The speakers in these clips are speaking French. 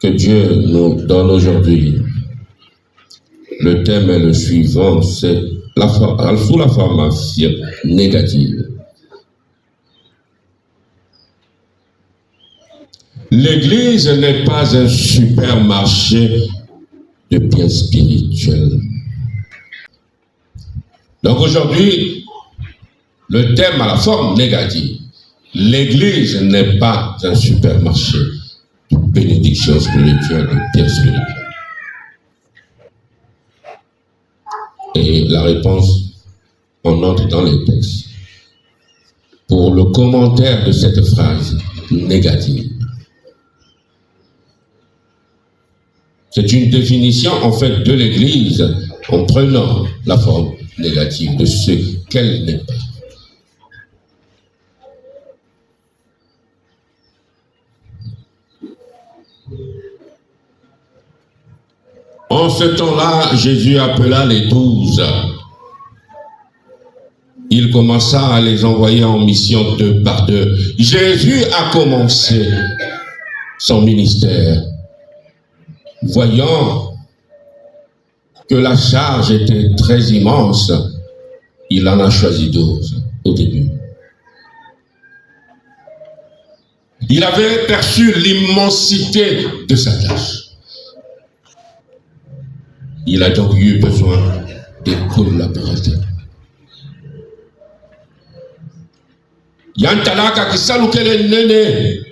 que Dieu nous donne aujourd'hui, le thème est le suivant, c'est sous la forme négative. L'Église n'est pas un supermarché de biens spirituels. Donc aujourd'hui, le thème a la forme négative. L'Église n'est pas un supermarché de bénédictions spirituelles, de biens spirituels. Et la réponse, on entre dans les textes. Pour le commentaire de cette phrase négative, c'est une définition en fait de l'Église en prenant la forme négative de ce qu'elle n'est pas. En ce temps-là, Jésus appela les 12. Il commença à les envoyer en mission 2 par 2. Jésus a commencé son ministère, voyant que la charge était très immense. Il en a choisi 12 au début. Il avait perçu l'immensité de sa tâche. Il a donc eu besoin des collaborateurs. Yantalaka kisalukele nene.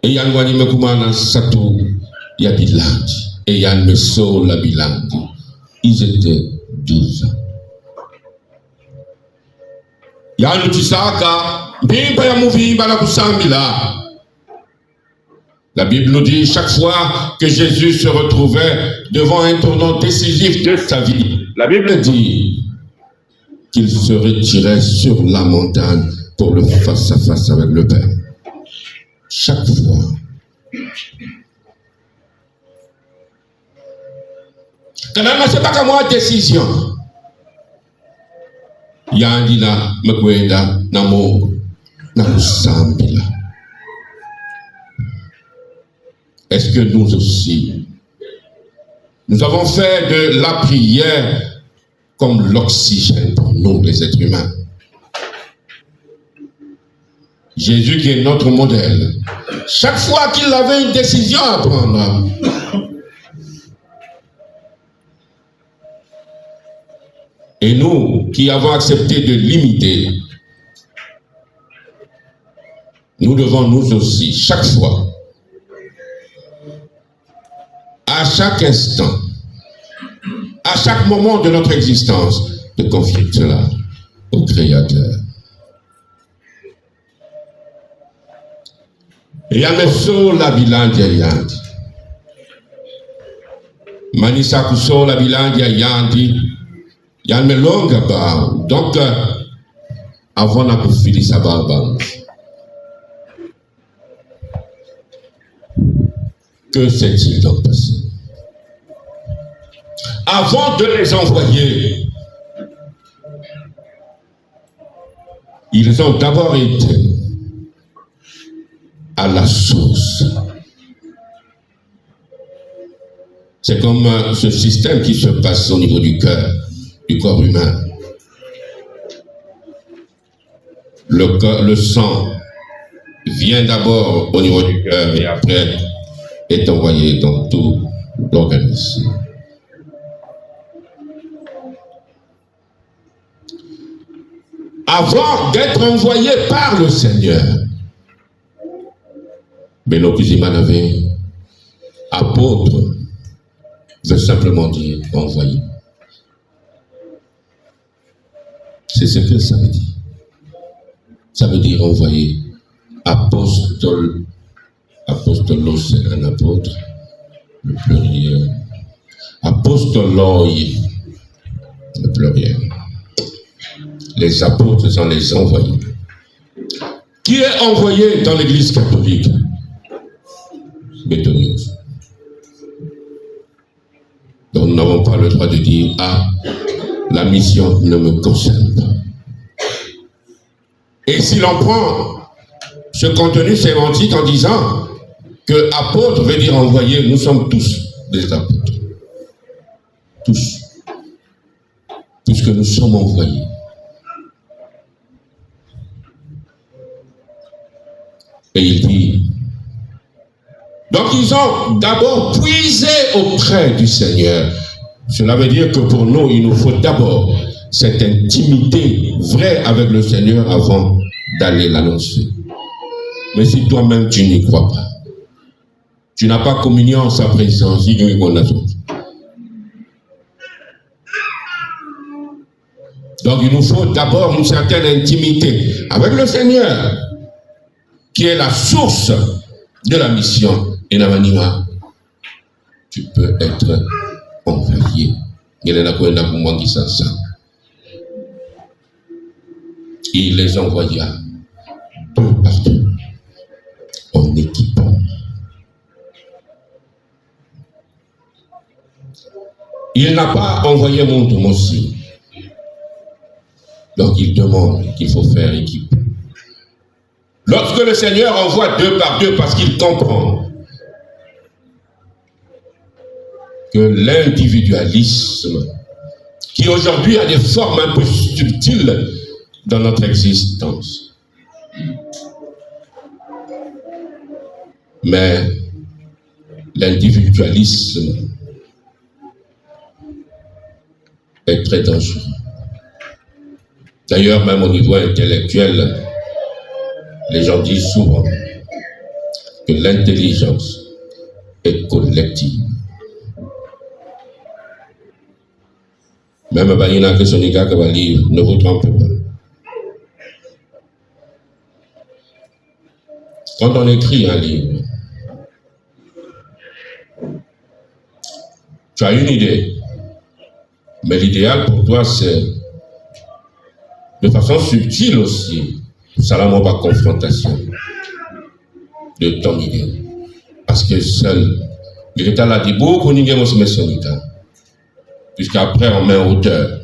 Et yanwani mekumana sato ya bilandi. Et yan meso la bilandi. Ils étaient 12. Yanu tisaka bimba ya muvimba la kusambila. La Bible nous dit chaque fois que Jésus se retrouvait devant un tournant décisif de sa vie, la Bible dit qu'il se retirait sur la montagne pour le face à face avec le Père. Chaque fois. Quand c'est pas qu'à moi décision. Yandina Mkwenda Namo Namusambila. Est-ce que nous aussi, nous avons fait de la prière comme l'oxygène pour nous, les êtres humains? Jésus qui est notre modèle, chaque fois qu'il avait une décision à prendre, et nous qui avons accepté de l'imiter, nous devons nous aussi, chaque fois, à chaque instant, à chaque moment de notre existence, de confier cela au Créateur. Et Yameso la bilandia yandi. Manisa kuso la bilandia yandi. Yamelonga ba. Donc, avant la kufili sababa. Que s'est-il donc passé? Avant de les envoyer, ils ont d'abord été à la source. C'est comme ce système qui se passe au niveau du cœur, du corps humain. Le sang vient d'abord au niveau du cœur et après est envoyé dans tout l'organisme. Avant d'être envoyé par le Seigneur, Beno Kuzimanave, apôtre, veut simplement dire envoyé. C'est ce que ça veut dire. Ça veut dire envoyé. Apostole. Apostolos, c'est un apôtre, le pluriel. Apostoloi, le pluriel. Les apôtres sont les envoyés. Qui est envoyé dans l'église catholique? Béthonios. Donc nous n'avons pas le droit de dire « Ah, la mission ne me concerne pas ». Et si l'on prend ce contenu sémantique en disant que apôtre veut dire envoyé. Nous sommes tous des apôtres. Tous. Puisque nous sommes envoyés. Et il dit, donc ils ont d'abord puisé auprès du Seigneur. Cela veut dire que pour nous, il nous faut d'abord cette intimité vraie avec le Seigneur avant d'aller l'annoncer. Mais si toi-même tu n'y crois pas, tu n'as pas communion en sa présence, donc il nous faut d'abord une certaine intimité avec le Seigneur, qui est la source de la mission. Et la manière, tu peux être envoyé. Il les envoya deux par deux en équipe. Il n'a pas envoyé mon aussi. Donc il demande qu'il faut faire équipe. Lorsque le Seigneur envoie deux par deux, parce qu'il comprend que l'individualisme, qui aujourd'hui a des formes un peu subtiles dans notre existence, mais l'individualisme est très dangereux. D'ailleurs, même au niveau intellectuel, les gens disent souvent que l'intelligence est collective. Même Banina que Sonika Kabali, ne vous trompez pas. Quand on écrit un livre, tu as une idée, mais l'idéal pour toi, c'est de façon subtile aussi, salamon par confrontation de ton idée. Parce que seul, l'État l'a dit beaucoup, n'y a pas Sonika. Puisqu'après on met en hauteur.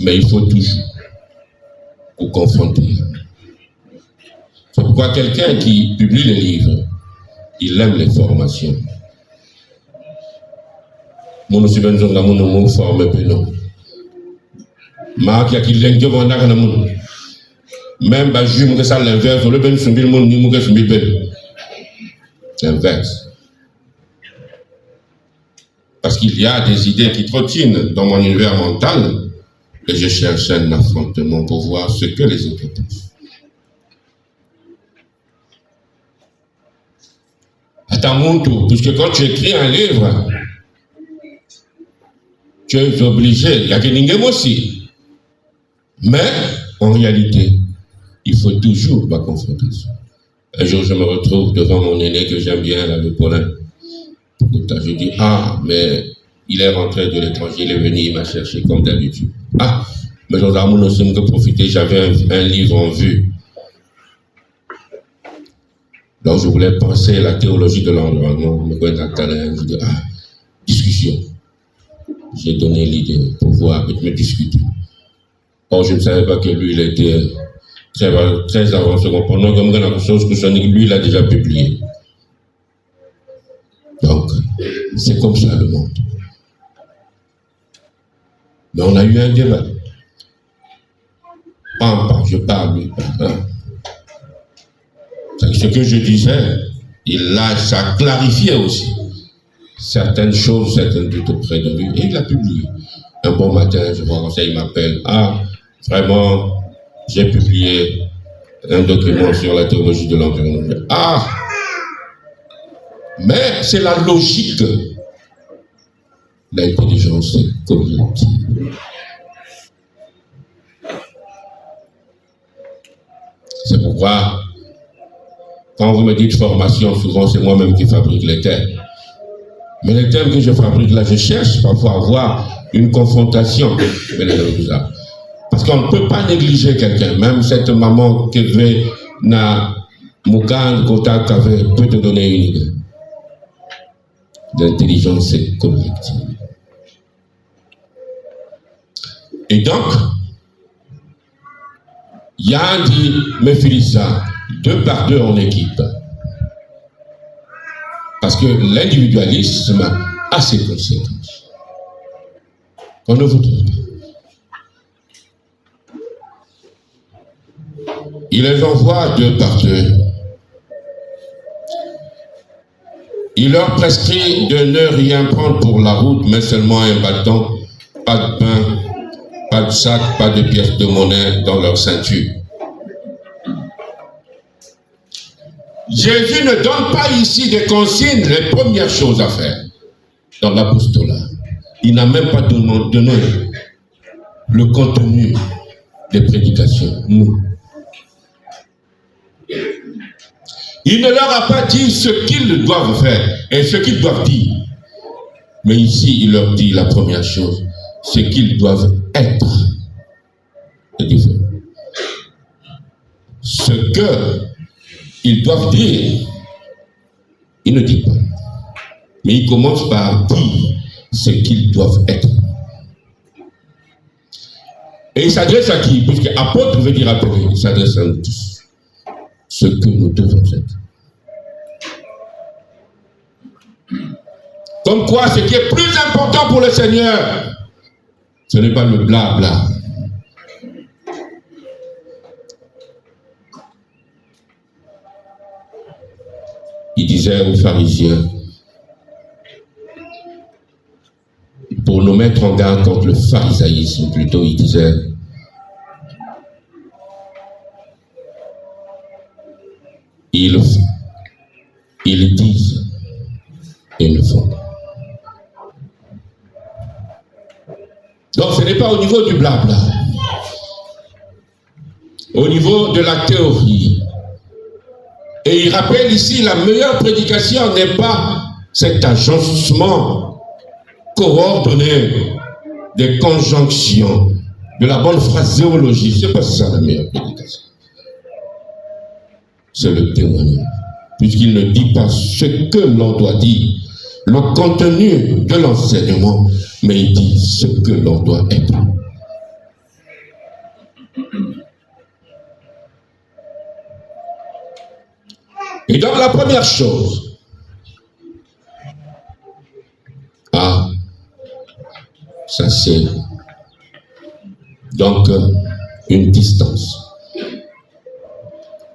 Mais il faut toujours vous confronter. C'est pourquoi quelqu'un qui publie les livres, il aime les formations. Mon aussi ben zonga mon forme non. Marc qui l'en devant na mon. Même ba jume que ça l'inverse, le ben sumbil mon ni mo que sumbil ben. L'inverse. Parce qu'il y a des idées qui trottinent dans mon univers mental et je cherche un affrontement pour voir ce que les autres pensent. À ta mon tour, puisque quand tu écris un livre, tu es obligé, il y a que Ningem aussi. Mais, en réalité, il faut toujours la confrontation. Un jour, je me retrouve devant mon aîné que j'aime bien, là, le Paulin. Je dis, mais il est rentré de l'étranger, il est venu, il m'a cherché comme d'habitude. Mais j'en ai aussi profité, j'avais un livre en vue. Donc je voulais penser la théologie de l'environnement, je dis, discussion. J'ai donné l'idée pour voir, avec me discuter. Or, je ne savais pas que lui, il était très avancé. Pendant comme quelque chose que lui, il a déjà publié. Donc, c'est comme ça le monde. Mais on a eu un débat. Je parle, lui parle. Ce que je disais, ça clarifiait aussi certaines choses, certaines doutes auprès de lui, et il a publié. Un bon matin, je vois comme ça, il m'appelle. Vraiment, j'ai publié un document sur la théologie de l'environnement. Mais c'est la logique. L'intelligence est collective. C'est pourquoi, quand vous me dites formation, souvent c'est moi-même qui fabrique les thèmes. Mais les thèmes que je fabrique là, je cherche parfois à avoir une confrontation. Parce qu'on ne peut pas négliger quelqu'un. Même cette maman qui veut na Moukan Kota Kave peut te donner une idée. L'intelligence est collective. Et donc, Yann dit, mes Philissa, deux par deux en équipe. Parce que l'individualisme a ses conséquences. On ne vous trouve pas. Il les envoie deux par deux. Il leur prescrit de ne rien prendre pour la route, mais seulement un bâton, pas de pain, pas de sac, pas de pièces de monnaie dans leur ceinture. Jésus ne donne pas ici des consignes, les premières choses à faire dans l'apostolat. Il n'a même pas donné le contenu des prédications. Il ne leur a pas dit ce qu'ils doivent faire et ce qu'ils doivent dire. Mais ici, il leur dit la première chose, ce qu'ils doivent être. C'est différent. Ce qu'ils doivent dire, il ne dit pas. Mais il commence par dire ce qu'ils doivent être. Et il s'adresse à qui? Puisque apôtre veut dire appelé, il s'adresse à nous tous. Ce que nous devons être. Comme quoi, ce qui est plus important pour le Seigneur, ce n'est pas le blabla. Il disait aux pharisiens, pour nous mettre en garde contre le pharisaïsme, plutôt, il disait, ils disent et ne font pas. Donc ce n'est pas au niveau du blabla, au niveau de la théorie. Et il rappelle ici, la meilleure prédication n'est pas cet agencement coordonné des conjonctions, de la bonne phraséologie. C'est pas ça la meilleure prédication. C'est le témoignage. Puisqu'il ne dit pas ce que l'on doit dire, le contenu de l'enseignement, mais il dit ce que l'on doit être. Et donc la première chose, ça c'est donc une distance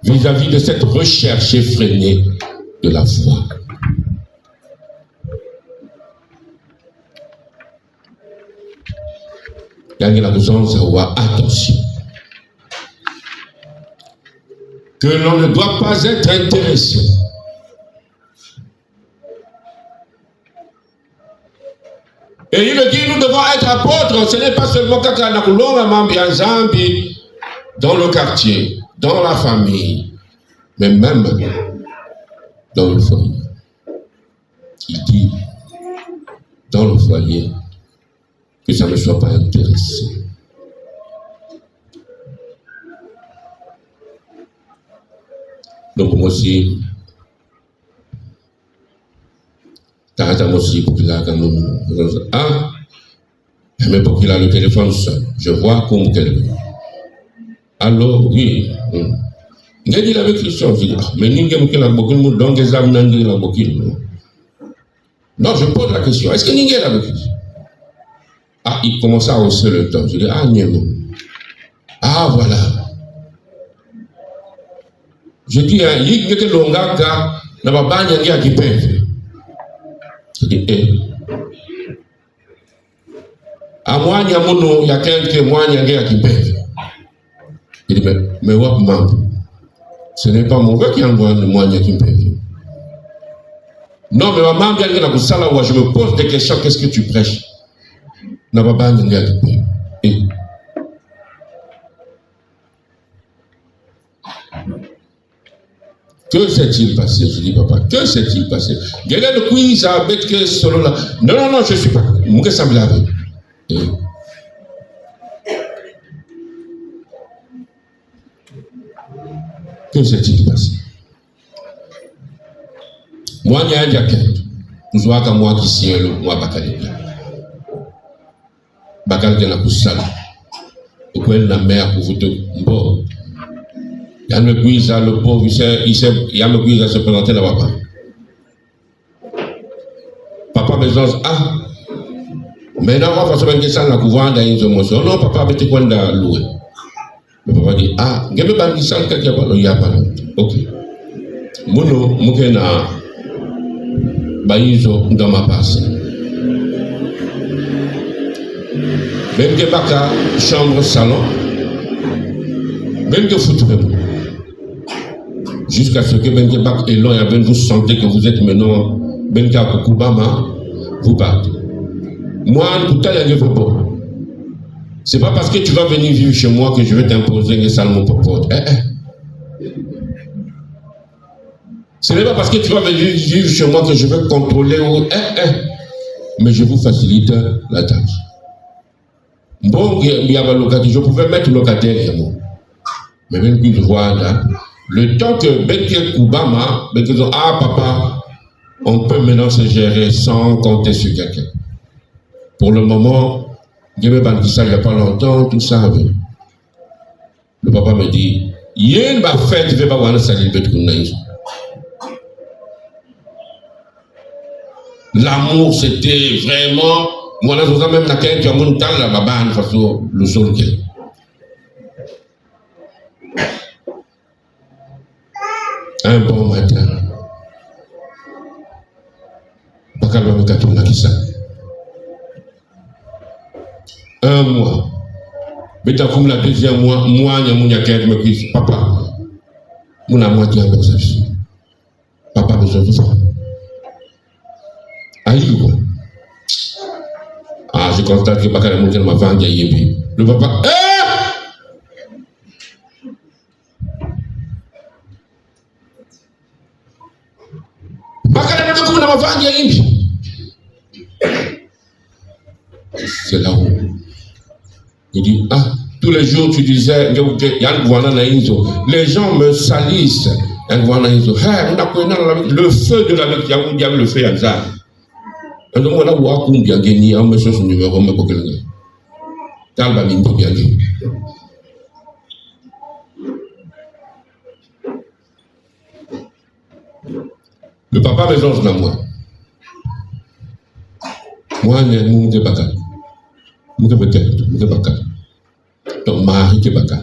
vis-à-vis de cette recherche effrénée de la foi. Il y a besoin d'avoir attention. Que l'on ne doit pas être intéressé. Et il le dit, nous devons être apôtres. Ce n'est pas seulement quand dans le quartier, dans la famille, mais même dans le foyer. Il dit, dans le foyer, que ça ne soit pas intéressé. Donc moi aussi, mais pour qu'il a le téléphone seul, je vois comme quelqu'un. Alors, oui. J'ai dit avec Christian, je dis, mais non, je pose la question, est-ce que Ningué l'a vécu? Ah, il commence à hausser le temps. Je dis, ah, voilà. Je dis, il y a que l'ongaka, n'a pas bagné à qui peuvent. Je dis, à moi, il y a quelques mois, il y a qui peuvent. Je dis, mais what man? Ce n'est pas mon gars qui envoie le moyen qui peuvent. Non, mais maman, bien que dans ça, je me pose des questions, qu'est-ce que tu prêches? N'a pas bagné à qui peuvent. Que s'est-il passé? Je dis, papa, que s'est-il passé? Quel est le quiz avec solo là? Non, je ne suis pas. Moi, ça me lave. Que s'est-il passé? Moi, il y a un diacre. Nous voyons qu'à moi qui suis le moi, Bakali. Bakali de la Poussala. Et quoi, la mère pour vous dire, bon. Il y a le quiz, le pauvre, il y a le quiz à se présenter là-bas. papa me dit, ah, maintenant, on va faire une question la couvent dans une émotion. Non, papa, mais tu quoi louer. Le papa dit, ah, il y a pas de question qui il y a pas. Ok. Mono, mukena, baïzo dans ma passe. Même que baka, chambre, salon, même que foot même. Jusqu'à ce que Ben Kebak et Loya Ben vous sentez que vous êtes maintenant Ben Kabama, vous partez. Moi, tout à l'heure, je veux pas. C'est pas parce que tu vas venir vivre chez moi que je vais t'imposer un salmon popote. Ce n'est pas parce que tu vas venir vivre chez moi que je vais contrôler ou mais je vous facilite la tâche. Bon, il y a le locataire, je pouvais mettre le locataire moi. Mais même plus voir là, le temps que Beké Koubama, ah papa, on peut maintenant se gérer sans compter sur quelqu'un. Pour le moment, il n'y a pas longtemps, tout ça. Le papa me dit, il y a une fête, je vais pas voir le salut de l'amour, c'était vraiment, moi, je même la quête, tu as mon temps, la baba, façon, le sol qu'elle. Un bon matin, un mois, mais comme la deuxième mois, moi, il y a me dit, papa, mon amour tient avec ça. Papa besoin de ça. Aïe, ah, je constate que Bakar Mouken m'a vendu. Le papa, c'est là où il dit, ah, tous les jours tu disais, les gens me salissent. Le feu de la vie, il y a le feu à ça. Et donc, on a vu combien gagné, on me cherche son numéro, mais pour quelqu'un. Talba Mimbo bien gagné. Le papa me lance dans moi. Moi, je suis un baka. Je suis un baka. Ton mari est baka.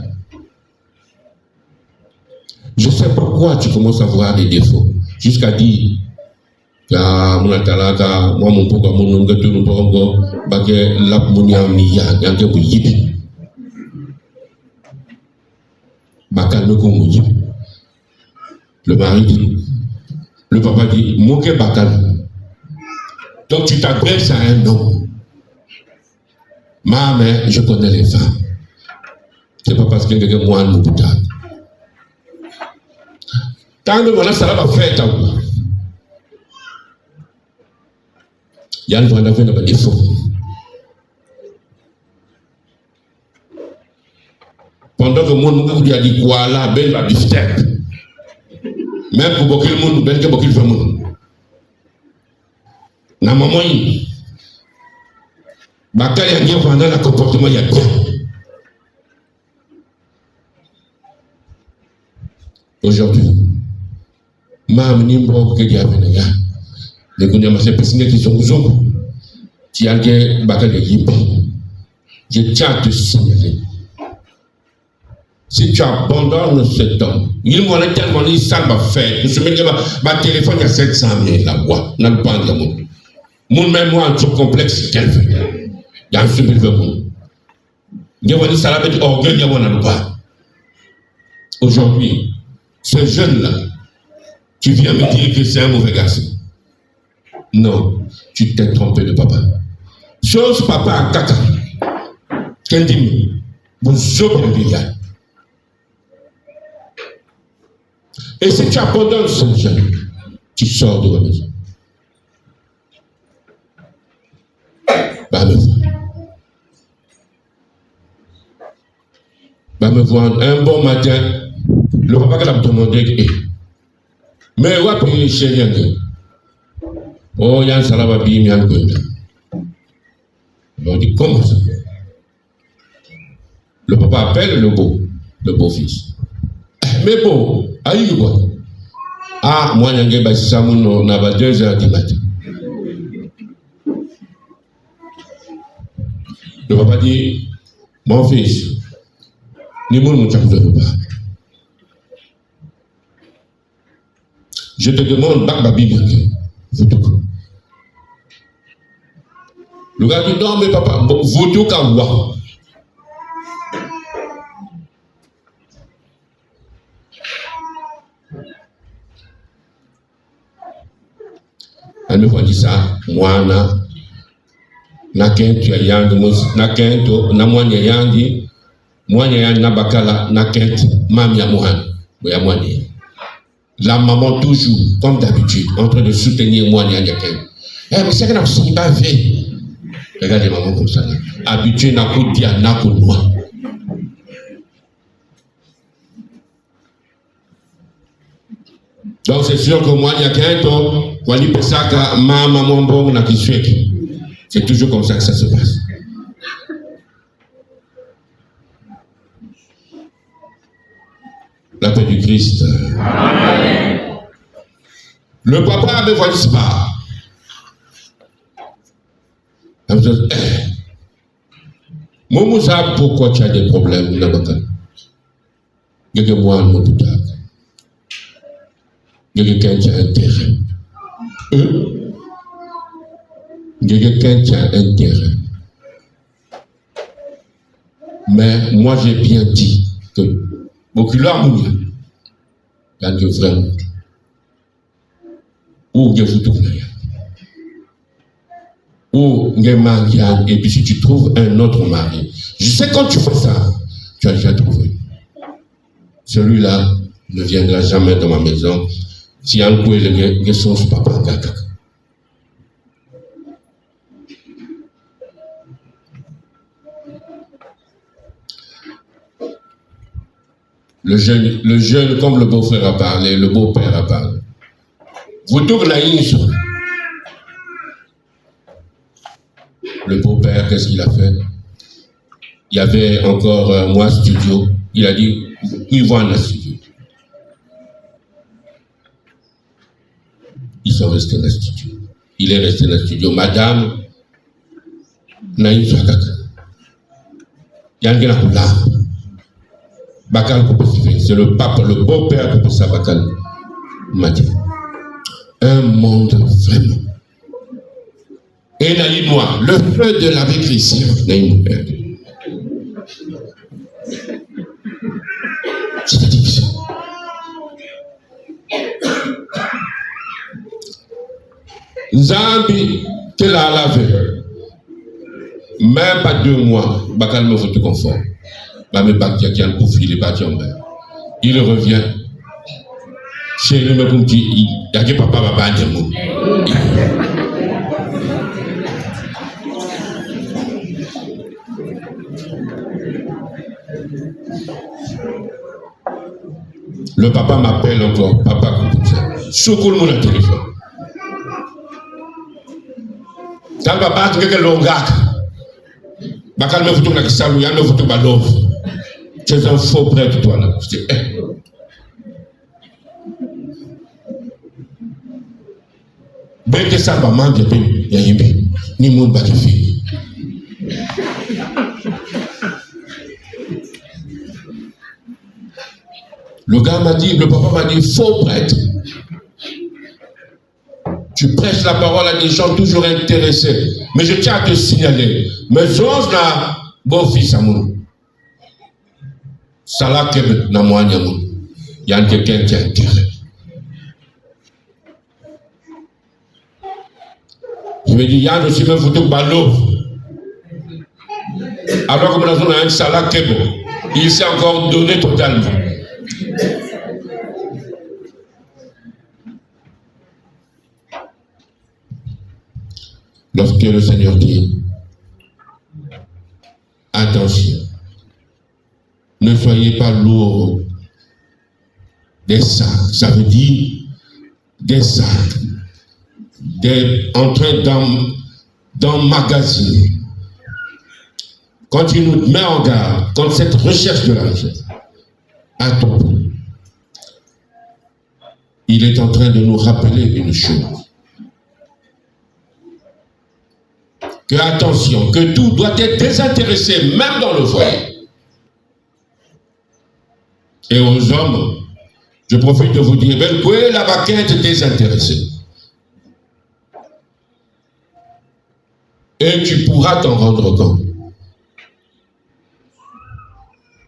Je sais pourquoi tu commences à voir des défauts. Jusqu'à dire, moi, mon pourquoi mon nom est tout le monde, baguette, la mounia, miya, yanké, vous yibi. Baka, le goût, yibi. Le mari dit, le papa dit, moqué baka. Donc tu t'adresses à un homme. Ma mère, je connais les femmes. C'est pas parce que quelqu'un moi nous bouta. Tant que voilà, ça va faire ta voix. Il y a une voix d'affaire dans le défaut. Pendant que le monde a dit quoi là, ben la biftek. Même pour beaucoup de monde, ben que beaucoup de femmes. Na maman yi bakali yangi pendant le comportement ya bien. Aujourd'hui mam nimbo ke dia venaya de kunya ma se pesine qui sont zongo ti yangi bakali yibi je tiens à te signaler si tu abandonnes cet homme il m'a tellement dit ça va faire je me dis ma téléphone il y a 700 000 la voix n'a pas de monde. Mon mémoire est complexe, qu'elle fait. Il y a un super monde. Il y a un salaire d'orgueil, il y a un pas. Aujourd'hui, ce jeune-là, tu viens me dire que c'est un mauvais garçon. Non, tu t'es trompé de papa. Chose papa à caca. Qu'elle dit, vous obéissez. Et si tu abandonnes ce jeune, tu sors de la maison. Va me voir un bon matin, le papa qui a demandé, mais où est-ce chérie? Oh, il y a un salaba bim, il y a un goïda. On dit, comment ça? Le papa appelle le beau-fils. Mais bon, aïe, quoi? Ah, moi, il y a un gars qui a 2 heures du matin. Le papa dit, mon fils, ni mon papa. Je te demande, bac ma Bible. Le gars dit, non mais papa, vous tout qu'à voir. Elle me dit ça, moi, na kento ya yangi, na kento, na mwanya yangi na bakala, na kento, mami ya mwanya. La maman toujours, comme d'habitude, en train de soutenir mwanya ya kento. Eh, mais c'est que nous ne pas fait. Regardez maman comme ça. Habitué na kodia, na konoa. Donc c'est sûr que mwanya kento, wali pesaka mama mwambongo na kisweki. C'est toujours comme ça que ça se passe. La paix du Christ. Amen. Le papa ne voit pas. Momouza, pourquoi tu as des problèmes là-bas? Il y a moi, mon putain. Il y a quelqu'un qui a intérêt. Il y a quelqu'un qui a intérêt. Mais moi, j'ai bien dit que beaucoup de gens, il y a de vrais mondes. Ou il y a tout le ou il y a mariage, et puis si tu trouves un autre mari, je sais quand tu fais ça, tu as déjà trouvé. Celui-là ne viendra jamais dans ma maison si un coup il y a son papa. Le jeune, comme le beau-frère a parlé, le beau-père a parlé. Vous tournez la ligne. Le beau-père, qu'est-ce qu'il a fait? Il y avait encore moi studio. Il a dit, ils vont dans le studio. Ils sont restés dans le studio. Il est resté dans le studio. Madame, Naïm Chakaka. Il y a un gars qui l'a. Bakal Koupé, c'est le pape, le beau-père Koupé Bakal m'a dit. Un monde vraiment. Et Naïm moi, le feu de la vie chrétienne, Naïm père. C'était difficile. Zambi, qu'elle a lavé. Même pas 2 mois, Bakal me faut tout confort. Il revient chez lui, il dit, il y a que papa va pas dire mot. Le papa m'appelle encore, papa comme ça. Soukoul mon téléphone. Quand papa a quelque longak, Bakal me faut tout na kisalu, il y a me faut tout balov. Tu es un faux prêtre, toi, là. Je dis, ben que ça va manger, il y a un peu, ni mon bateau. Le gars m'a dit, le papa m'a dit, faux prêtre. Tu prêches la parole à des gens toujours intéressés. Mais je tiens à te signaler, mes onze là, bon fils à mon. Salah Kébé, il y a quelqu'un qui a intérêt. Je me dis, il y a aussi même photo ballot. Alors que nous avons un Salah Kébé, il s'est encore donné totalement. Lorsque le Seigneur dit, attention, ne soyez pas lourds des sacs, ça veut dire des sacs, en train d'emmagasiner. Quand il nous met en garde, quand cette recherche de la richesse, attends, il est en train de nous rappeler une chose. que, attention, que tout doit être désintéressé, même dans le foyer. Et aux hommes, je profite de vous dire, ben, quoi la vaquette désintéressée. Et tu pourras t'en rendre compte.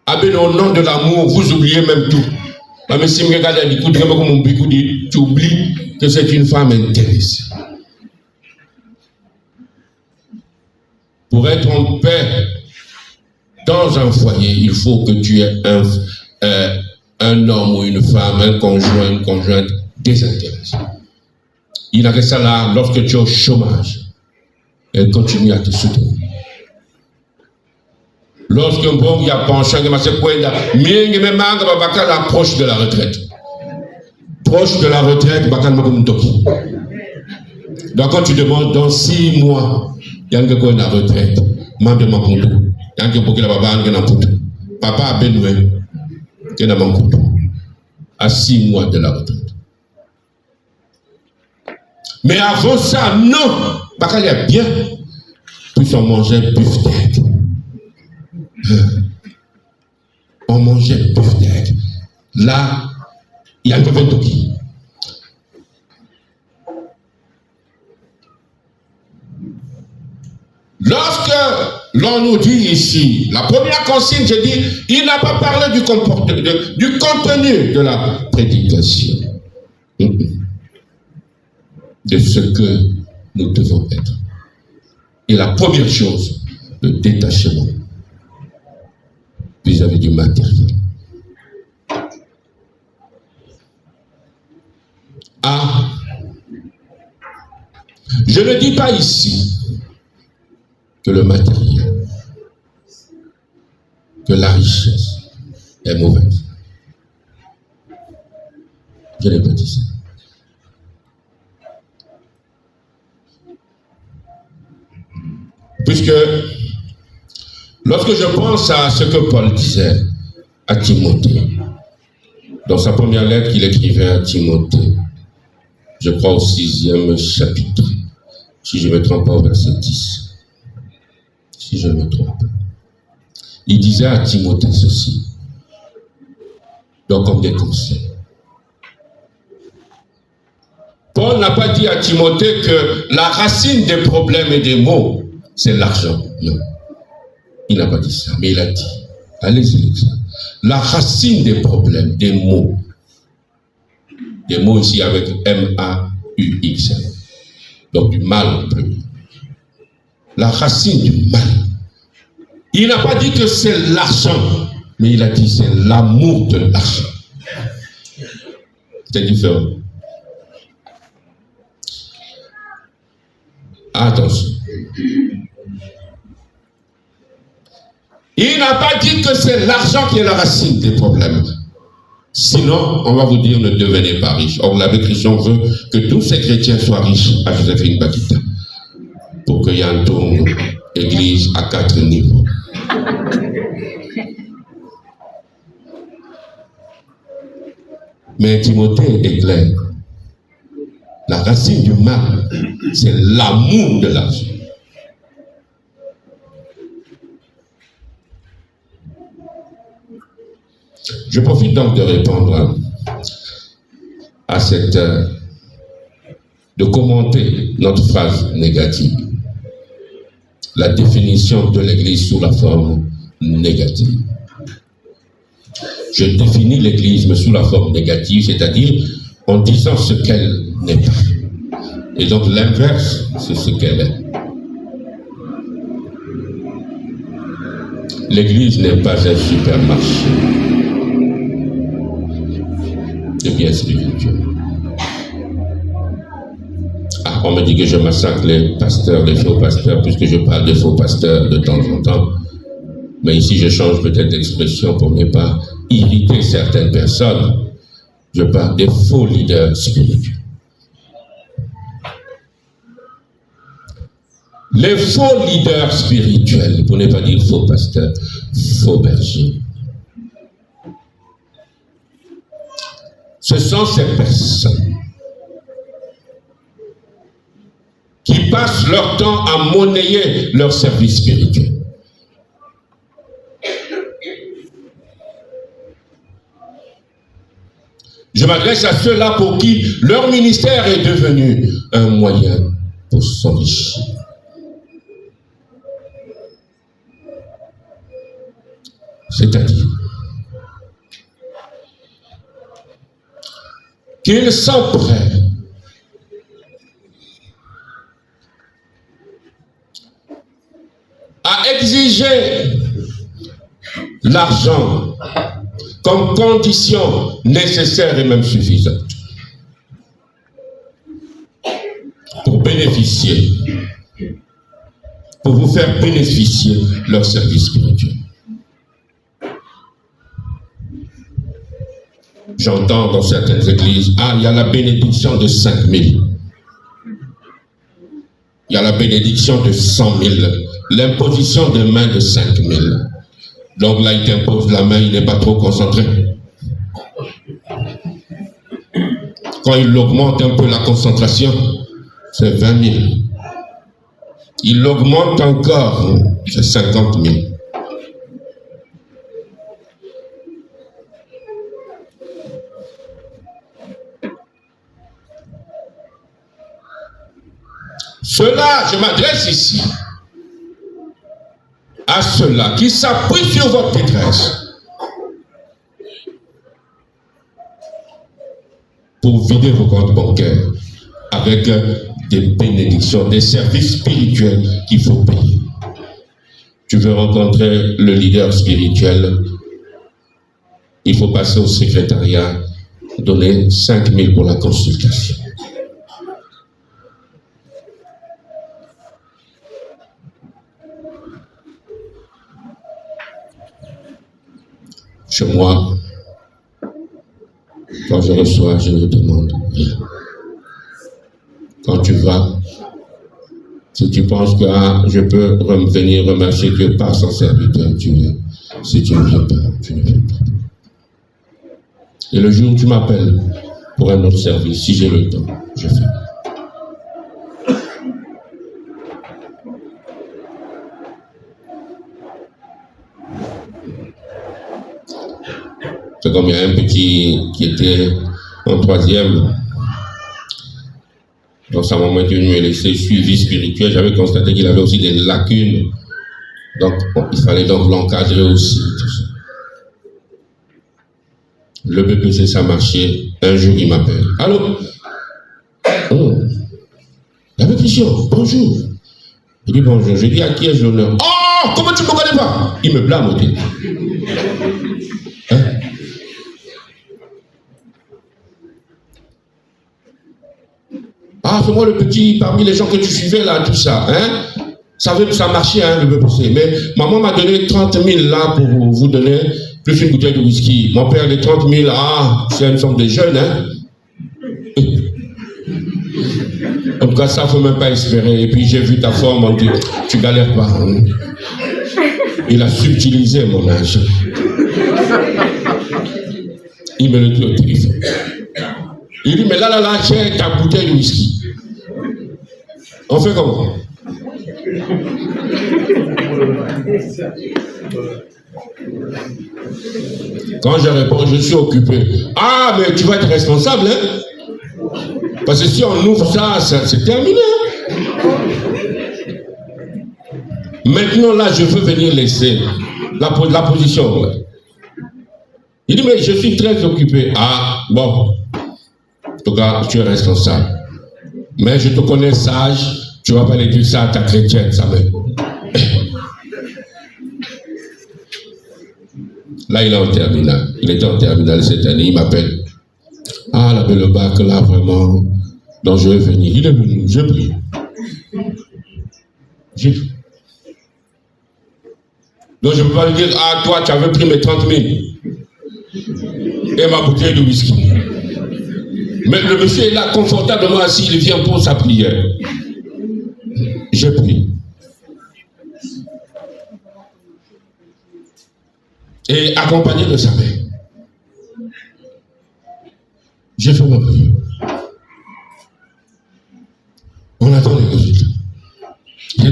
Ah ben, au nom de l'amour, vous oubliez même tout. Mais si je regarde tu oublies que c'est une femme intéressée. Pour être en paix dans un foyer, il faut que tu aies un homme ou une femme, un conjoint, une conjointe désintéressée. Il n'a que ça là, lorsque tu es au chômage, elle continue à te soutenir. Lorsqu'un bon qui a penché, il m'a dit proche de la retraite. Proche de la retraite, donc quand tu demandes dans 6 mois, il y a un gars la retraite, membre de ma compte, il y a un gars qui a papa a besoin qui est dans mon compte, à 6 mois de la retraite. Mais avant ça, non, parce qu'il y a bien, puis on mangeait beefsteak. On mangeait beefsteak. Là, il y a un peu de toki. Lorsque l'on nous dit ici, la première consigne, je dis, il n'a pas parlé du contenu de la prédication. De ce que nous devons être. Et la première chose, le détachement vis-à-vis du matériel. Ah, je ne dis pas ici que le matériel, que la richesse est mauvaise. Je n'ai pas dit ça. Puisque lorsque je pense à ce que Paul disait à Timothée, dans sa première lettre qu'il écrivait à Timothée, je crois au 6e chapitre, si je ne me trompe pas au verset 10, si je ne me trompe pas, il disait à Timothée ceci, donc comme des conseils. Paul n'a pas dit à Timothée que la racine des problèmes et des maux, c'est l'argent. Non. Il n'a pas dit ça, mais il a dit, allez-y lire ça. La racine des problèmes, des maux ici avec M-A-U-X, donc du mal en premier. La racine du mal. Il n'a pas dit que c'est l'argent, mais il a dit c'est l'amour de l'argent. C'est différent. Attention. Il n'a pas dit que c'est l'argent qui est la racine des problèmes. Sinon, on va vous dire, ne devenez pas riche. Or, l'abbé Christian veut que tous ces chrétiens soient riches à Joséphine Bakita. Pour qu'il y ait un tour église à 4 niveaux. Mais Timothée est clair. La racine du mal, c'est l'amour de l'argent. Je profite donc de répondre à cette... de commenter notre phrase négative. La définition de l'Église sous la forme négative. Je définis l'Église sous la forme négative, c'est-à-dire en disant ce qu'elle n'est pas. Et donc l'inverse, c'est ce qu'elle est. L'Église n'est pas un supermarché. C'est bien spirituel. Ah, on me dit que je massacre les pasteurs, les faux pasteurs, puisque je parle de faux pasteurs de temps en temps. Mais ici, je change peut-être d'expression pour ne pas irriter certaines personnes. Je parle des faux leaders spirituels. Les faux leaders spirituels, pour ne pas dire faux pasteurs, faux bergers, ce sont ces personnes qui passent passent leur temps à monnayer leur service spirituel. Je m'adresse à ceux-là pour qui leur ministère est devenu un moyen pour s'enrichir. C'est-à-dire qu'ils sont prêts à exiger l'argent comme condition nécessaire et même suffisante pour bénéficier, pour vous faire bénéficier leur service spirituel. J'entends dans certaines églises, il y a la bénédiction de 5 000. Il y a la bénédiction de 100 000. L'imposition de main de 5 000. Donc là, il t'impose la main, il n'est pas trop concentré. Quand il augmente un peu la concentration, c'est 20 000. Il augmente encore, c'est 50 000. Cela, je m'adresse ici à ceux-là qui s'appuient sur votre détresse pour vider vos comptes bancaires avec des bénédictions, des services spirituels qu'il faut payer. Tu veux rencontrer le leader spirituel, il faut passer au secrétariat, donner 5 000 pour la consultation. Chez moi, quand je reçois, je ne demande rien. Quand tu vas, si tu penses que je peux venir remercier Dieu par son serviteur, tu es. Si tu ne viens pas, tu ne viens pas. Et le jour où tu m'appelles pour un autre service, si j'ai le temps, je fais. C'est comme il y a un petit qui était en 3e. Donc sa maman est venue me laisser suivi spirituel. J'avais constaté qu'il avait aussi des lacunes. Donc il fallait donc l'encadrer aussi. Tout ça. Le BPC, ça marchait. Un jour, il m'appelle. Allô? Oh. Avec Christian, bonjour. Il dit bonjour. Je dis à qui est l'honneur? Oh, comment tu ne me connais pas? Il me blâme au début. Hein? C'est moi le petit parmi les gens que tu suivais là, tout ça. Hein? Ça marchait, hein, le BPC. Mais maman m'a donné 30 000 là pour vous donner plus une bouteille de whisky. Mon père, les 30 000, c'est une somme de jeunes, hein? En tout cas, ça, il ne faut même pas espérer. Et puis, j'ai vu ta forme, on dit, tu galères pas. Hein? Il a subtilisé mon âge. Il me le dit au téléphone. Il dit, mais là, j'ai ta bouteille de whisky. On fait comment? Quand je réponds, je suis occupé. Mais tu vas être responsable, hein? Parce que si on ouvre ça, c'est terminé. Maintenant, là, je veux venir laisser la position. Ouais. Il dit, mais je suis très occupé. Bon. En tout cas, tu es responsable. Mais je te connais sage, tu ne vas pas aller dire ça à ta chrétienne, ça même. Là, il est en terminale. Il était en terminale cette année, il m'appelle. La belle bac, là, vraiment. Donc, je vais venir. Il est venu, je prie. J'ai pris. Donc, je ne peux pas lui dire, toi, tu avais pris mes 30 000. Et ma bouteille de whisky. Mais le monsieur est là, confortablement assis, il vient pour sa prière. J'ai pris. Et accompagné de sa mère. J'ai fait ma prière. On attend les résultats.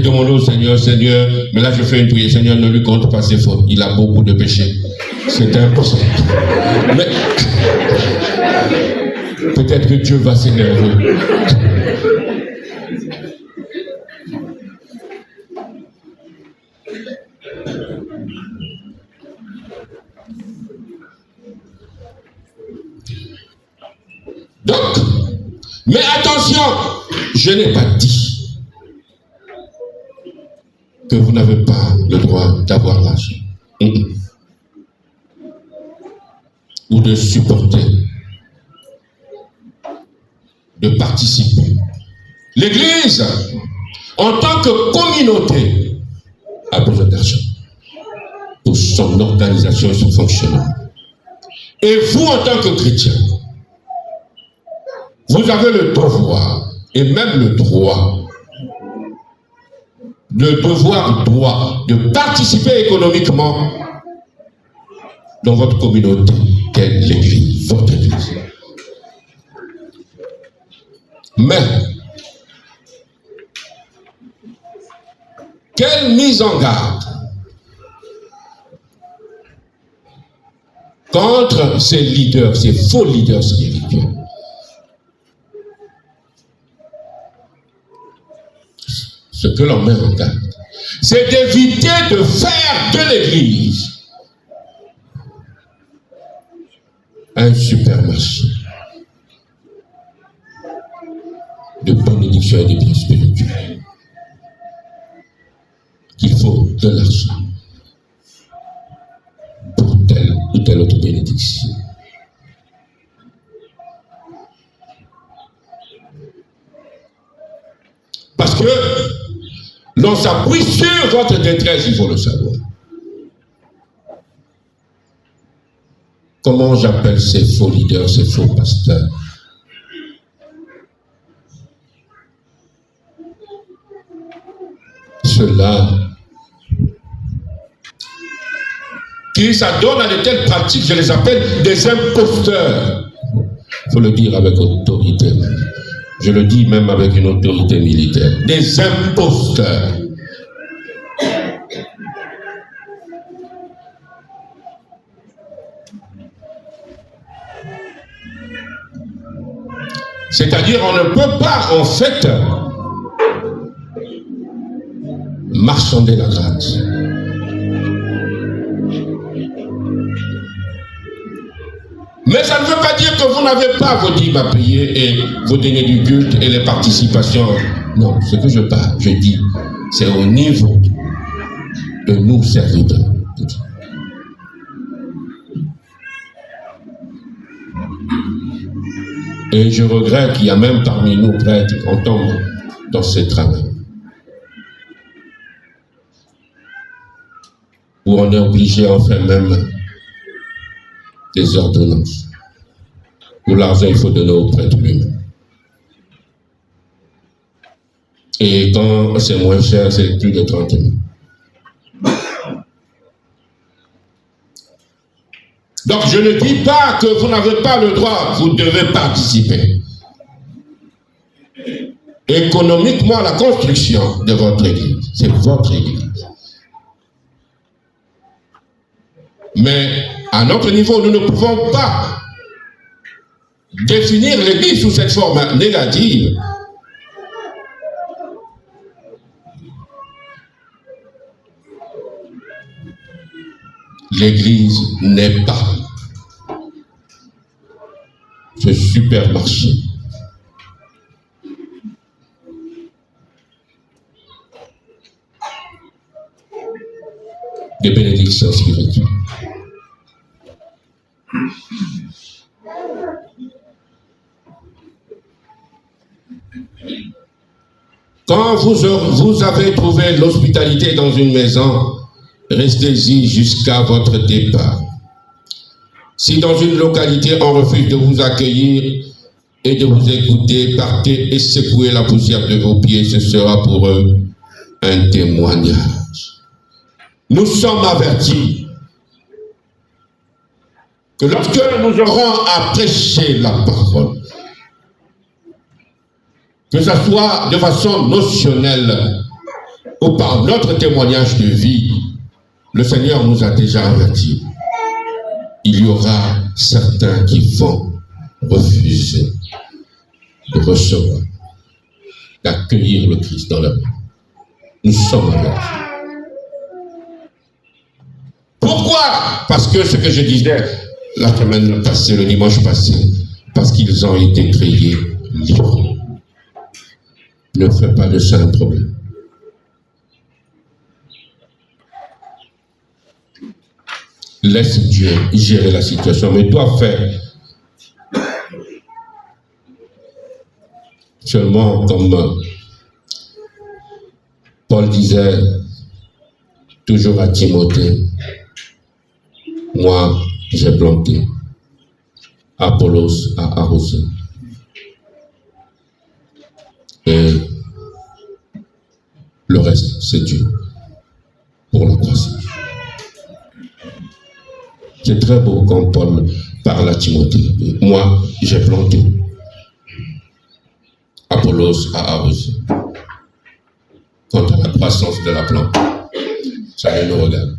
demandé au Seigneur, Seigneur, mais là je fais une prière, Seigneur, ne lui compte pas ses fautes, il a beaucoup de péchés. C'est impossible. Mais peut-être que Dieu va s'énerver. Donc, mais attention, je n'ai pas dit que vous n'avez pas le droit d'avoir l'argent. Ou de supporter, de participer. L'Église, en tant que communauté, a besoin d'argent pour son organisation et son fonctionnement. Et vous, en tant que chrétien, vous avez le devoir et même le droit, de participer économiquement dans votre communauté, qu'est l'Église, votre Église. Mais, quelle mise en garde contre ces leaders, ces faux leaders spirituels. Ce que l'on met en garde, c'est d'éviter de faire de l'Église un supermarché de bénédiction et de biens spirituels. Qu'il faut de l'argent pour telle ou telle autre bénédiction. Parce que l'on s'appuie sur votre détresse, il faut le savoir. Comment j'appelle ces faux leaders, ces faux pasteurs? Ceux-là qui s'adonnent à de telles pratiques, je les appelle des imposteurs. Il faut le dire avec autorité. Je le dis même avec une autorité militaire. Des imposteurs. C'est-à-dire, on ne peut pas, en fait, marchander la grâce. Mais ça ne veut pas dire que vous n'avez pas vos dîmes à payer et vos dîners du culte et les participations. Non, ce que je dis, c'est au niveau de nous serviteurs. Et je regrette qu'il y a même parmi nous prêtres qui tombent dans ce travail. Où on est obligé à faire même des ordonnances. Où l'argent, il faut donner au prêtre lui-même. Et quand c'est moins cher, c'est plus de 30 000. Donc je ne dis pas que vous n'avez pas le droit, vous devez participer économiquement à la construction de votre église. C'est votre église. Mais à notre niveau, nous ne pouvons pas définir l'église sous cette forme négative. L'église n'est pas ce supermarché. Des bénédictions spirituelles. Quand vous avez trouvé l'hospitalité dans une maison, restez-y jusqu'à votre départ. Si dans une localité on refuse de vous accueillir et de vous écouter, partez et secouez la poussière de vos pieds, ce sera pour eux un témoignage. Nous sommes avertis que lorsque nous aurons à prêcher la parole, que ce soit de façon notionnelle ou par notre témoignage de vie, le Seigneur nous a déjà avertis. Il y aura certains qui vont refuser de recevoir, d'accueillir le Christ dans leur vie. Nous sommes avertis. Pourquoi? Parce que ce que je disais la semaine passée, le dimanche passé, parce qu'ils ont été créés libres. Ne fais pas de ça un problème. Laisse Dieu gérer la situation, mais toi fais seulement comme Paul disait toujours à Timothée, moi j'ai planté, Apollos a arrosé. Et le reste, c'est Dieu pour la croissance. C'est très beau quand Paul parle à Timothée. Moi, j'ai planté. Apollos a arrosé. Quant à la croissance de la plante, ça ne nous regarde.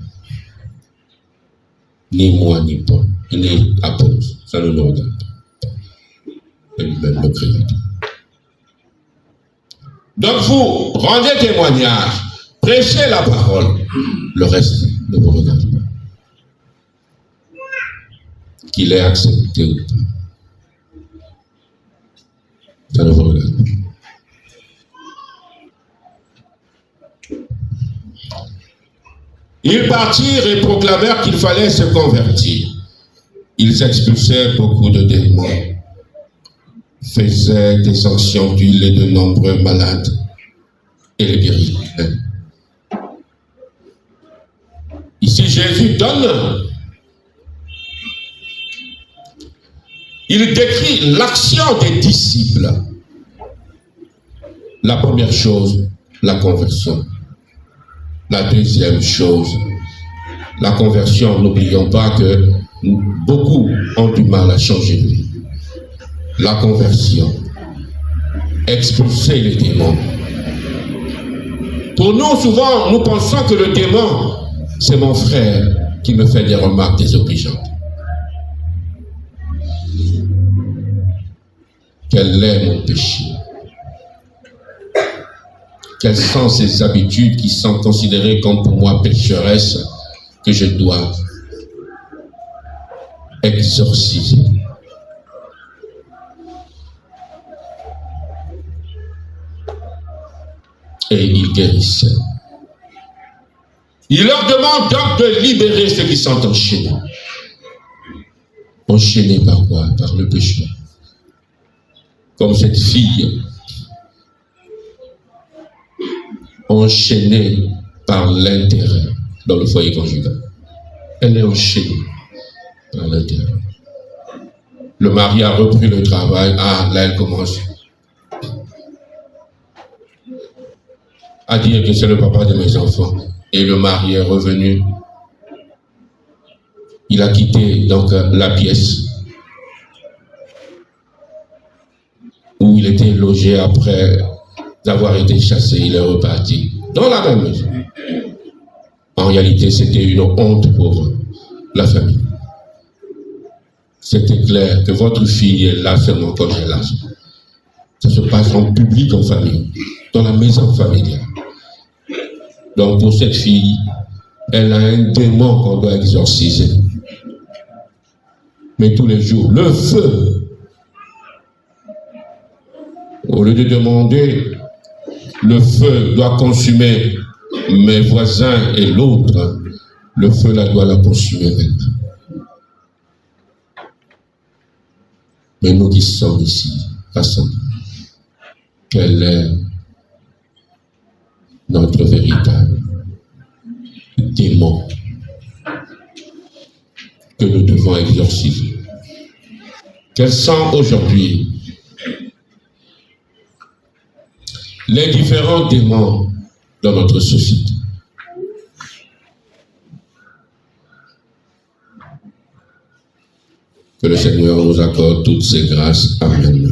Ni moi, ni Paul, ni Apollos, ça ne nous regarde pas. Et lui-même le créateur. Donc vous, rendez témoignage, prêchez la parole. Le reste ne vous regarde pas. Qu'il ait accepté ou pas. Ça ne vous regarde pas. Ils partirent et proclamèrent qu'il fallait se convertir. Ils expulsaient beaucoup de démons, faisaient des sanctions d'huile et de nombreux malades et les guériraient. Ici, Jésus donne. Il décrit l'action des disciples. La première chose, la conversion. La deuxième chose, la conversion. N'oublions pas que beaucoup ont du mal à changer de vie. La conversion. Expulser les démons. Pour nous, souvent, nous pensons que le démon, c'est mon frère qui me fait des remarques désobligeantes. Quel est mon péché? Quelles sont ces habitudes qui sont considérées comme pour moi pécheresses que je dois exorciser? Et il guérissait. Il leur demande donc de libérer ceux qui sont enchaînés. Enchaînés par quoi? Par le péché. Comme cette fille, enchaînée par l'intérêt dans le foyer conjugal. Elle est enchaînée par l'intérêt. Le mari a repris le travail. Ah, là, elle commence à dire que c'est le papa de mes enfants. Et le mari est revenu. Il a quitté donc la pièce où il était logé après avoir été chassé. Il est reparti dans la même maison. En réalité, c'était une honte pour la famille. C'était clair que votre fille est là seulement quand elle est là. Ça se passe en public, en famille, dans la maison familiale. Donc pour cette fille, elle a un démon qu'on doit exorciser. Mais tous les jours, le feu. Au lieu de demander, le feu doit consumer mes voisins et l'autre, le feu là doit la consumer elle. Mais nous qui sommes ici, rassemblés, quel est notre véritable démon que nous devons exorciser? Quels sont aujourd'hui les différents démons dans notre société? Que le Seigneur nous accorde toutes ses grâces. Amen.